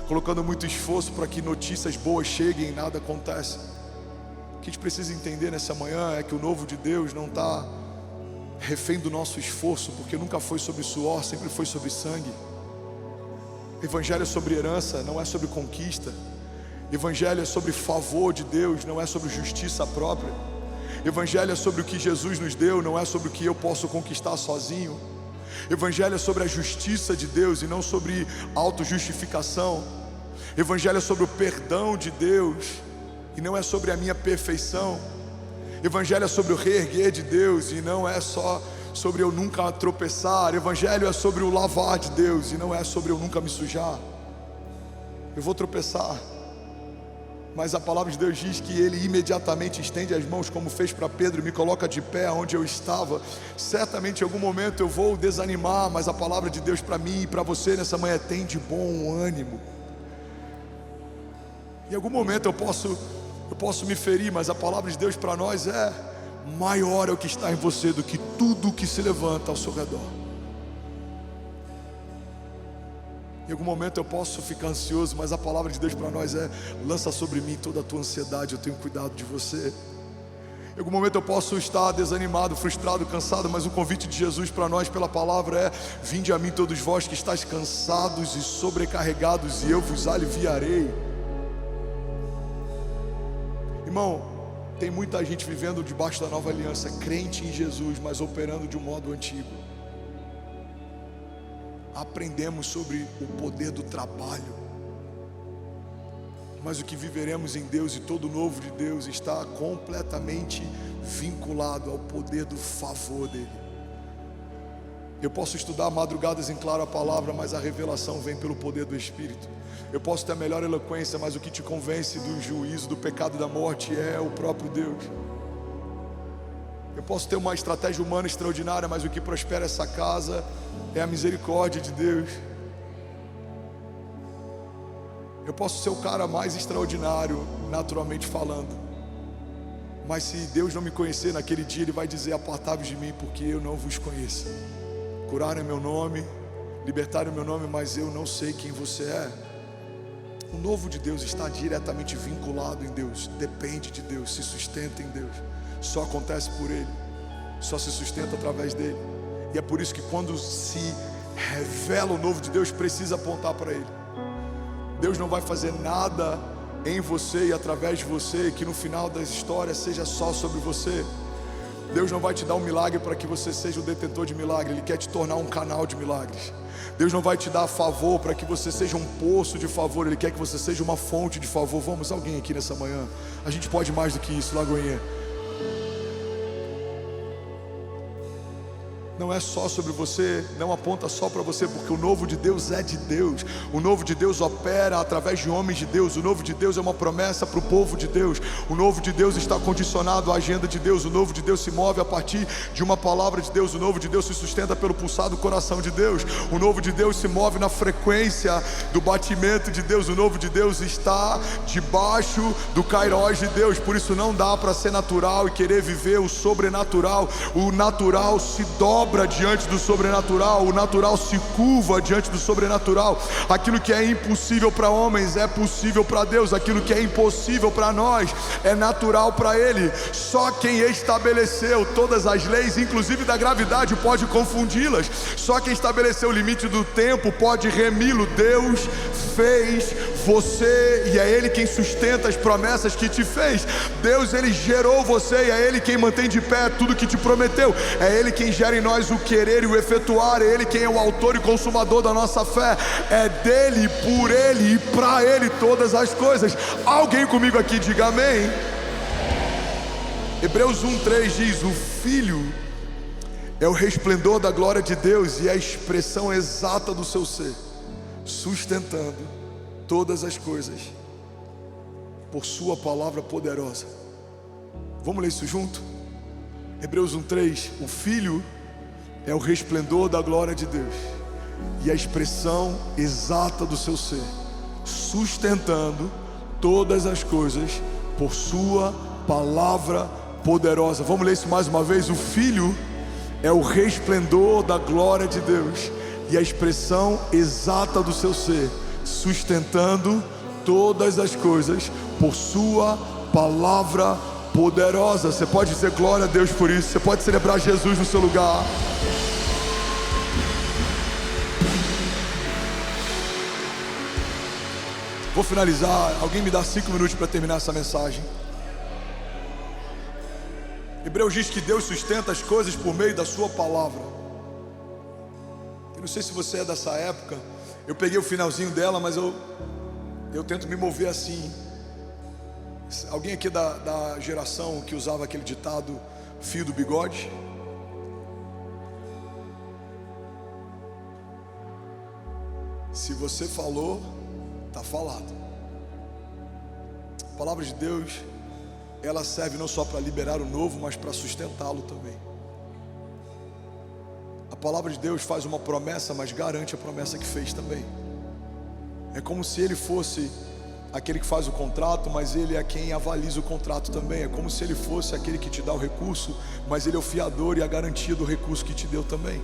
colocando muito esforço para que notícias boas cheguem e nada acontece. O que a gente precisa entender nessa manhã é que o novo de Deus não está refém do nosso esforço, porque nunca foi sobre suor, sempre foi sobre sangue. Evangelho é sobre herança, não é sobre conquista. Evangelho é sobre favor de Deus, não é sobre justiça própria. Evangelho é sobre o que Jesus nos deu, não é sobre o que eu posso conquistar sozinho. Evangelho é sobre a justiça de Deus e não sobre autojustificação. Evangelho é sobre o perdão de Deus e não é sobre a minha perfeição. Evangelho é sobre o reerguer de Deus e não é só sobre eu nunca tropeçar. Evangelho é sobre o lavar de Deus e não é sobre eu nunca me sujar. Eu vou tropeçar, mas a palavra de Deus diz que Ele imediatamente estende as mãos, como fez para Pedro, me coloca de pé onde eu estava. Certamente em algum momento eu vou desanimar, mas a palavra de Deus para mim e para você nessa manhã: tem de bom ânimo. Em algum momento eu posso me ferir, mas a palavra de Deus para nós é: maior é o que está em você do que tudo que se levanta ao seu redor. Em algum momento eu posso ficar ansioso, mas a palavra de Deus para nós é: lança sobre mim toda a tua ansiedade, eu tenho cuidado de você. Em algum momento eu posso estar desanimado, frustrado, cansado, mas o convite de Jesus para nós pela palavra é: vinde a mim todos vós que estáis cansados e sobrecarregados, e eu vos aliviarei. Irmão, tem muita gente vivendo debaixo da nova aliança, crente em Jesus, mas operando de um modo antigo. Aprendemos sobre o poder do trabalho, mas o que viveremos em Deus e todo o novo de Deus está completamente vinculado ao poder do favor dele. Eu posso estudar madrugadas em claro a palavra, mas a revelação vem pelo poder do Espírito. Eu posso ter a melhor eloquência, mas o que te convence do juízo, do pecado e da morte é o próprio Deus. Eu posso ter uma estratégia humana extraordinária, mas o que prospera essa casa é a misericórdia de Deus. Eu posso ser o cara mais extraordinário, naturalmente falando, mas se Deus não me conhecer naquele dia, Ele vai dizer: apartai-vos de mim, porque eu não vos conheço. Curaram meu nome, libertaram meu nome, mas eu não sei quem você é. O novo de Deus está diretamente vinculado em Deus, depende de Deus, se sustenta em Deus, só acontece por Ele, só se sustenta através dEle. E é por isso que quando se revela o novo de Deus, precisa apontar para Ele. Deus não vai fazer nada em você e através de você que no final das histórias seja só sobre você. Deus não vai te dar um milagre para que você seja o detentor de milagre, Ele quer te tornar um canal de milagres. Deus não vai te dar favor para que você seja um poço de favor, Ele quer que você seja uma fonte de favor. Vamos, alguém aqui nessa manhã? A gente pode mais do que isso, Lagoinha. Não é só sobre você, não aponta só para você, porque o novo de Deus é de Deus. O novo de Deus opera através de homens de Deus. O novo de Deus é uma promessa para o povo de Deus. O novo de Deus está condicionado à agenda de Deus. O novo de Deus se move a partir de uma palavra de Deus. O novo de Deus se sustenta pelo pulsar do coração de Deus. O novo de Deus se move na frequência do batimento de Deus. O novo de Deus está debaixo do kairós de Deus. Por isso não dá para ser natural e querer viver o sobrenatural. O natural se dobra diante do sobrenatural, o natural se curva diante do sobrenatural. Aquilo que é impossível para homens é possível para Deus. Aquilo que é impossível para nós é natural para Ele. Só quem estabeleceu todas as leis, inclusive da gravidade, pode confundi-las. Só quem estabeleceu o limite do tempo pode remi-lo. Deus fez você, e é Ele quem sustenta as promessas que te fez. Deus, Ele gerou você, e é Ele quem mantém de pé tudo que te prometeu. É Ele quem gera em nós o querer e o efetuar. É Ele quem é o autor e consumador da nossa fé. É dele, por Ele e para Ele todas as coisas. Alguém comigo aqui diga amém. Hebreus 1:3 diz: o Filho é o resplendor da glória de Deus e a expressão exata do seu ser, sustentando todas as coisas por sua palavra poderosa. Vamos ler isso junto? Hebreus 1:3: o Filho é o resplendor da glória de Deus e a expressão exata do seu ser, sustentando todas as coisas por sua palavra poderosa. Vamos ler isso mais uma vez? O Filho é o resplendor da glória de Deus e a expressão exata do seu ser, sustentando todas as coisas por sua palavra poderosa. Você pode dizer glória a Deus por isso. Você pode celebrar Jesus no seu lugar. Vou finalizar. Alguém me dá 5 minutos para terminar essa mensagem. Hebreus diz que Deus sustenta as coisas por meio da sua palavra. Eu não sei se você é dessa época. Eu peguei o finalzinho dela, mas eu tento me mover assim. Alguém aqui da geração que usava aquele ditado fio do bigode? Se você falou, está falado. A palavra de Deus, ela serve não só para liberar o novo, mas para sustentá-lo também. A palavra de Deus faz uma promessa, mas garante a promessa que fez também. É como se Ele fosse aquele que faz o contrato, mas Ele é quem avaliza o contrato também. É como se Ele fosse aquele que te dá o recurso, mas Ele é o fiador e a garantia do recurso que te deu também.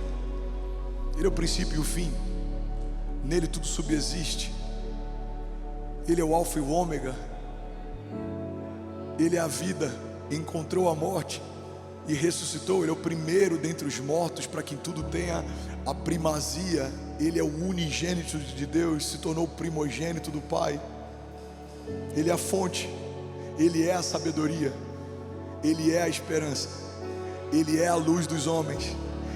Ele é o princípio e o fim. Nele tudo subsiste. Ele é o alfa e o ômega. Ele é a vida, encontrou a morte e ressuscitou. Ele é o primeiro dentre os mortos, para quem tudo tenha a primazia. Ele é o unigênito de Deus, se tornou o primogênito do Pai. Ele é a fonte, Ele é a sabedoria, Ele é a esperança, Ele é a luz dos homens,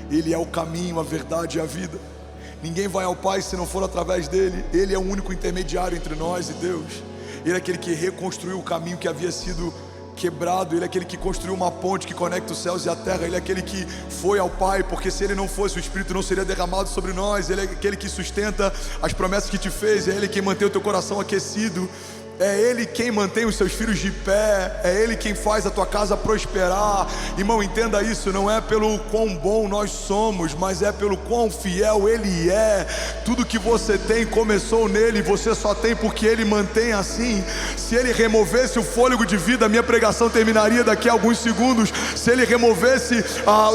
Ele é o caminho, a verdade e a vida. Ninguém vai ao Pai se não for através dele. Ele é o único intermediário entre nós e Deus. Ele é aquele que reconstruiu o caminho que havia sido quebrado. Ele é aquele que construiu uma ponte que conecta os céus e a terra. Ele é aquele que foi ao Pai, porque se Ele não fosse, o Espírito não seria derramado sobre nós. Ele é aquele que sustenta as promessas que te fez. É Ele quem mantém o teu coração aquecido. É Ele quem mantém os seus filhos de pé. É Ele quem faz a tua casa prosperar. Irmão, entenda isso. Não é pelo quão bom nós somos, mas é pelo quão fiel Ele é. Tudo que você tem começou nele. Você só tem porque Ele mantém assim. Se Ele removesse o fôlego de vida, a minha pregação terminaria daqui a alguns segundos. Se Ele removesse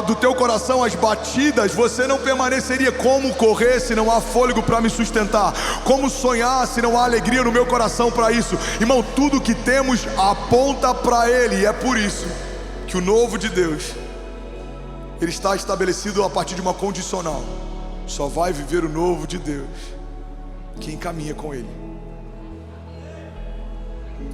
do teu coração as batidas, você não permaneceria. Como correr se não há fôlego para me sustentar? Como sonhar se não há alegria no meu coração para isso? Irmão, tudo que temos aponta para Ele. E é por isso que o novo de Deus, ele está estabelecido a partir de uma condicional. Só vai viver o novo de Deus quem caminha com Ele.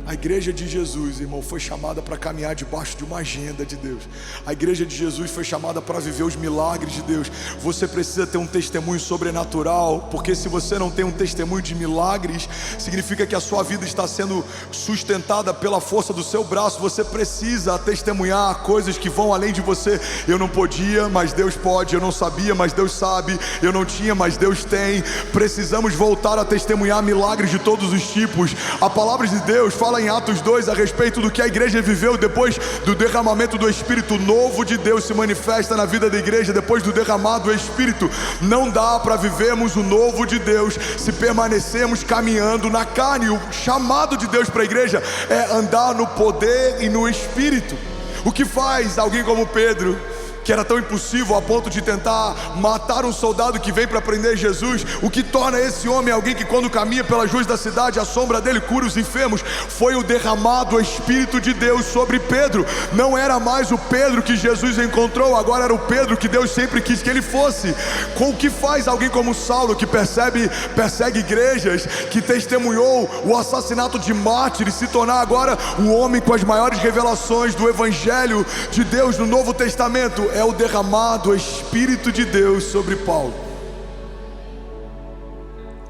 A igreja de Jesus, irmão, foi chamada para caminhar debaixo de uma agenda de Deus. A igreja de Jesus foi chamada para viver os milagres de Deus. Você precisa ter um testemunho sobrenatural, porque se você não tem um testemunho de milagres, significa que a sua vida está sendo sustentada pela força do seu braço. Você precisa testemunhar coisas que vão além de você. Eu não podia, mas Deus pode. Eu não sabia, mas Deus sabe. Eu não tinha, mas Deus tem. Precisamos voltar a testemunhar milagres de todos os tipos. A palavra de Deus fala em Atos 2 a respeito do que a igreja viveu depois do derramamento do Espírito. Novo de Deus se manifesta na vida da igreja depois do derramado do Espírito. Não dá para vivermos o novo de Deus se permanecermos caminhando na carne. O chamado de Deus para a igreja é andar no poder e no Espírito. O que faz alguém como Pedro, que era tão impulsivo a ponto de tentar matar um soldado que vem para prender Jesus. O que torna esse homem alguém que, quando caminha pelas ruas da cidade, a sombra dele cura os enfermos, foi o derramado Espírito de Deus sobre Pedro. Não era mais o Pedro que Jesus encontrou, agora era o Pedro que Deus sempre quis que ele fosse. Com o que faz alguém como Saulo, que persegue igrejas, que testemunhou o assassinato de mártires, se tornar agora o homem com as maiores revelações do Evangelho de Deus no Novo Testamento? É o derramado Espírito de Deus sobre Paulo.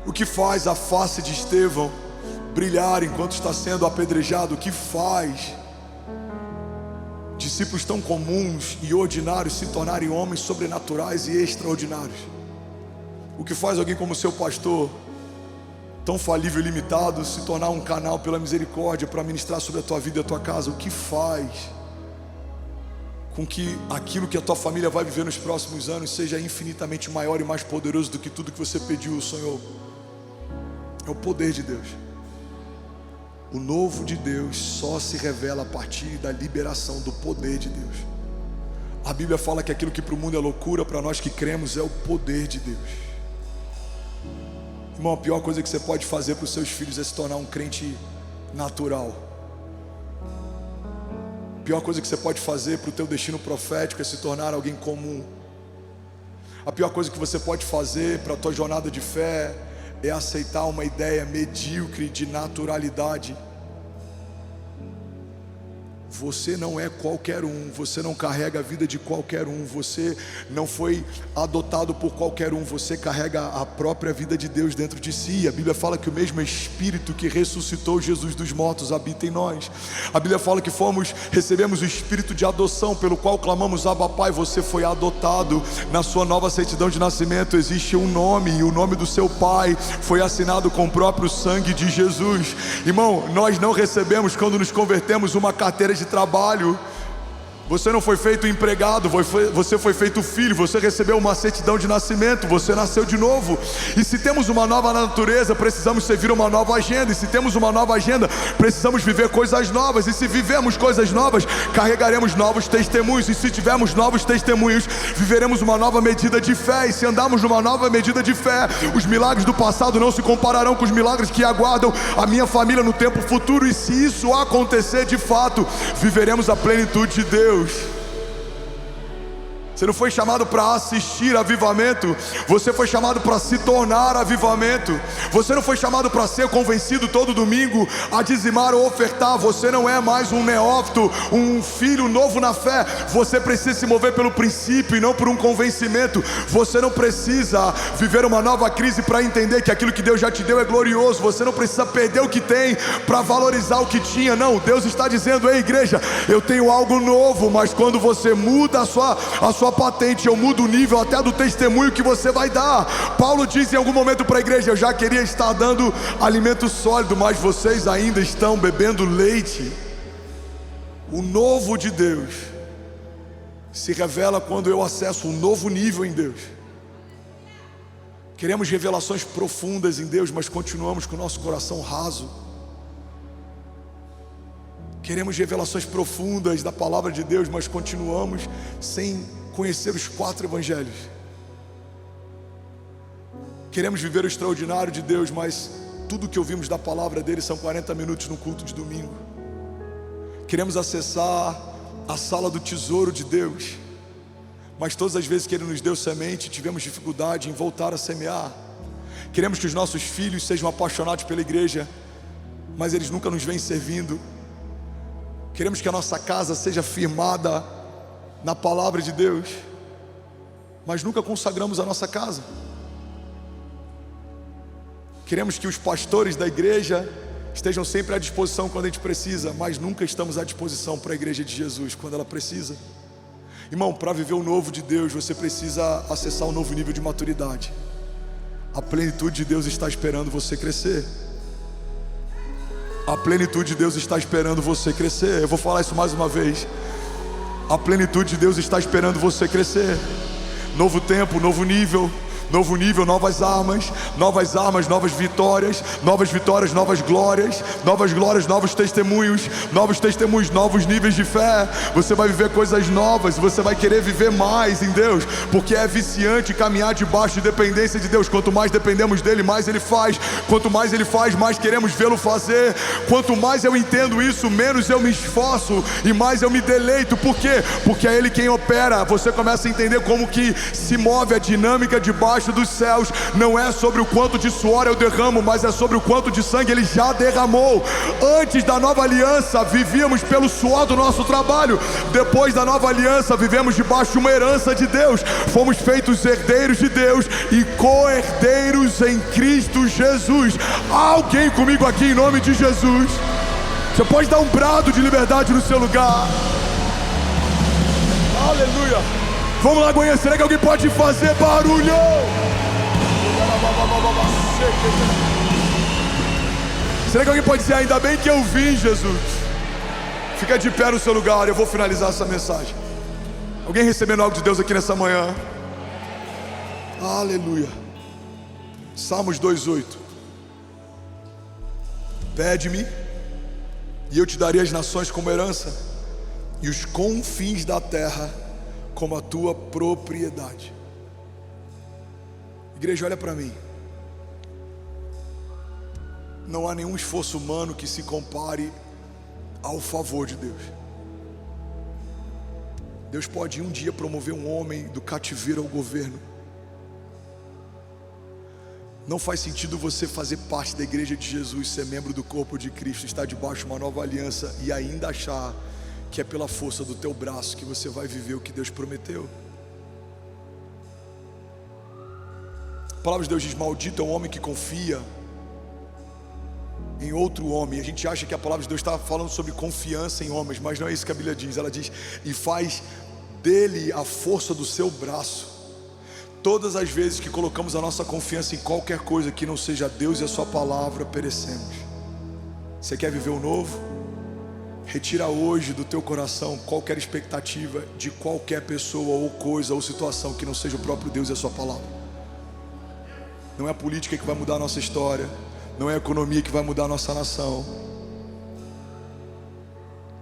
O que faz a face de Estevão brilhar enquanto está sendo apedrejado? O que faz discípulos tão comuns e ordinários se tornarem homens sobrenaturais e extraordinários? O que faz alguém como seu pastor, tão falível e limitado, se tornar um canal pela misericórdia para ministrar sobre a tua vida e a tua casa? O que faz com que aquilo que a tua família vai viver nos próximos anos seja infinitamente maior e mais poderoso do que tudo que você pediu ou sonhou? É o poder de Deus. O novo de Deus só se revela a partir da liberação do poder de Deus. A Bíblia fala que aquilo que para o mundo é loucura, para nós que cremos é o poder de Deus. Irmão, a pior coisa que você pode fazer para os seus filhos é se tornar um crente natural. A pior coisa que você pode fazer para o teu destino profético é se tornar alguém comum. A pior coisa que você pode fazer para a tua jornada de fé é aceitar uma ideia medíocre de naturalidade. Você não é qualquer um, você não carrega a vida de qualquer um, você não foi adotado por qualquer um, você carrega a própria vida de Deus dentro de si. A Bíblia fala que o mesmo Espírito que ressuscitou Jesus dos mortos habita em nós. A Bíblia fala que recebemos o Espírito de adoção, pelo qual clamamos Abba Pai. Você foi adotado. Na sua nova certidão de nascimento existe um nome, e o nome do seu Pai foi assinado com o próprio sangue de Jesus. Irmão, nós não recebemos, quando nos convertemos, uma carteira de trabalho. Você não foi feito empregado, você foi feito filho, você recebeu uma certidão de nascimento, você nasceu de novo. E se temos uma nova natureza, precisamos servir uma nova agenda. E se temos uma nova agenda, precisamos viver coisas novas. E se vivemos coisas novas, carregaremos novos testemunhos. E se tivermos novos testemunhos, viveremos uma nova medida de fé. E se andarmos numa nova medida de fé, os milagres do passado não se compararão com os milagres que aguardam a minha família no tempo futuro. E se isso acontecer de fato, viveremos a plenitude de Deus. Você não foi chamado para assistir avivamento, você foi chamado para se tornar avivamento. Você não foi chamado para ser convencido todo domingo a dizimar ou ofertar. Você não é mais um neófito, um filho novo na fé. Você precisa se mover pelo princípio e não por um convencimento. Você não precisa viver uma nova crise para entender que aquilo que Deus já te deu é glorioso. Você não precisa perder o que tem para valorizar o que tinha. Não, Deus está dizendo: ei igreja, eu tenho algo novo. Mas quando você muda a sua patente, eu mudo o nível até do testemunho que você vai dar. Paulo diz em algum momento para a igreja: eu já queria estar dando alimento sólido, mas vocês ainda estão bebendo leite. O novo de Deus se revela quando eu acesso um novo nível em Deus. Queremos revelações profundas em Deus, mas continuamos com o nosso coração raso. Queremos revelações profundas da palavra de Deus, mas continuamos sem conhecer os 4 evangelhos. Queremos viver o extraordinário de Deus, mas tudo que ouvimos da palavra dele são 40 minutos no culto de domingo. Queremos acessar a sala do tesouro de Deus, mas todas as vezes que ele nos deu semente, tivemos dificuldade em voltar a semear. Queremos que os nossos filhos sejam apaixonados pela igreja, mas eles nunca nos vêm servindo. Queremos que a nossa casa seja firmada na palavra de Deus, mas nunca consagramos a nossa casa. Queremos que os pastores da igreja estejam sempre à disposição quando a gente precisa, mas nunca estamos à disposição para a igreja de Jesus quando ela precisa. Irmão, para viver o novo de Deus, você precisa acessar um novo nível de maturidade. A plenitude de Deus está esperando você crescer. A plenitude de Deus está esperando você crescer. Eu vou falar isso mais uma vez. A plenitude de Deus está esperando você crescer. Novo tempo, novo nível, novo nível, novas armas, novas vitórias, novas glórias, novos testemunhos, novos níveis de fé. Você vai viver coisas novas, você vai querer viver mais em Deus, porque é viciante caminhar debaixo de dependência de Deus. Quanto mais dependemos dele, mais ele faz. Quanto mais ele faz, mais queremos vê-lo fazer. Quanto mais eu entendo isso, menos eu me esforço e mais eu me deleito. Por quê? Porque é ele quem opera. Você começa a entender como que se move a dinâmica debaixo dos céus. Não é sobre o quanto de suor eu derramo, mas é sobre o quanto de sangue ele já derramou. Antes da nova aliança, vivíamos pelo suor do nosso trabalho. Depois da nova aliança, vivemos debaixo de uma herança de Deus. Fomos feitos herdeiros de Deus e co-herdeiros em Cristo Jesus. Há alguém comigo aqui em nome de Jesus? Você pode dar um brado de liberdade no seu lugar. Aleluia. Vamos lá, Goiânia. Será que alguém pode fazer barulho? Será que alguém pode dizer, ainda bem que eu vim, Jesus? Fica de pé no seu lugar, eu vou finalizar essa mensagem. Alguém recebendo algo de Deus aqui nessa manhã? Aleluia. Salmos 2:8. Pede-me e eu te darei as nações como herança e os confins da terra como a tua propriedade. Igreja, olha para mim. Não há nenhum esforço humano que se compare ao favor de Deus. Deus pode um dia promover um homem do cativeiro ao governo. Não faz sentido você fazer parte da igreja de Jesus, ser membro do corpo de Cristo, estar debaixo de uma nova aliança e ainda achar que é pela força do teu braço que você vai viver o que Deus prometeu. A palavra de Deus diz: maldito é o homem que confia em outro homem. A gente acha que a palavra de Deus está falando sobre confiança em homens, mas não é isso que a Bíblia diz. Ela diz: e faz dele a força do seu braço. Todas as vezes que colocamos a nossa confiança em qualquer coisa que não seja Deus e a sua palavra, perecemos. Você quer viver o novo? Retira hoje do teu coração qualquer expectativa de qualquer pessoa ou coisa ou situação que não seja o próprio Deus e a sua palavra. Não é a política que vai mudar a nossa história, não é a economia que vai mudar a nossa nação.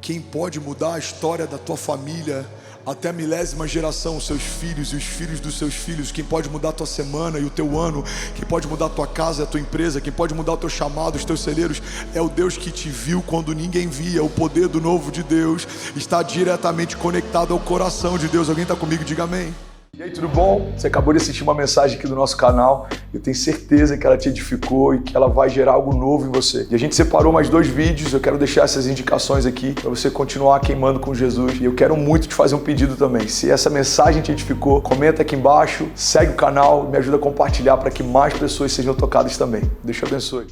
Quem pode mudar a história da tua família até a milésima geração, os seus filhos e os filhos dos seus filhos, quem pode mudar a tua semana e o teu ano, quem pode mudar a tua casa e a tua empresa, quem pode mudar o teu chamado, os teus celeiros, é o Deus que te viu quando ninguém via. O poder do novo de Deus está diretamente conectado ao coração de Deus. Alguém está comigo? Diga amém. E aí, tudo bom? Você acabou de assistir uma mensagem aqui do nosso canal. Eu tenho certeza que ela te edificou e que ela vai gerar algo novo em você. E a gente separou mais 2 vídeos. Eu quero deixar essas indicações aqui para você continuar queimando com Jesus. E eu quero muito te fazer um pedido também. Se essa mensagem te edificou, comenta aqui embaixo, segue o canal, me ajuda a compartilhar para que mais pessoas sejam tocadas também. Deus te abençoe.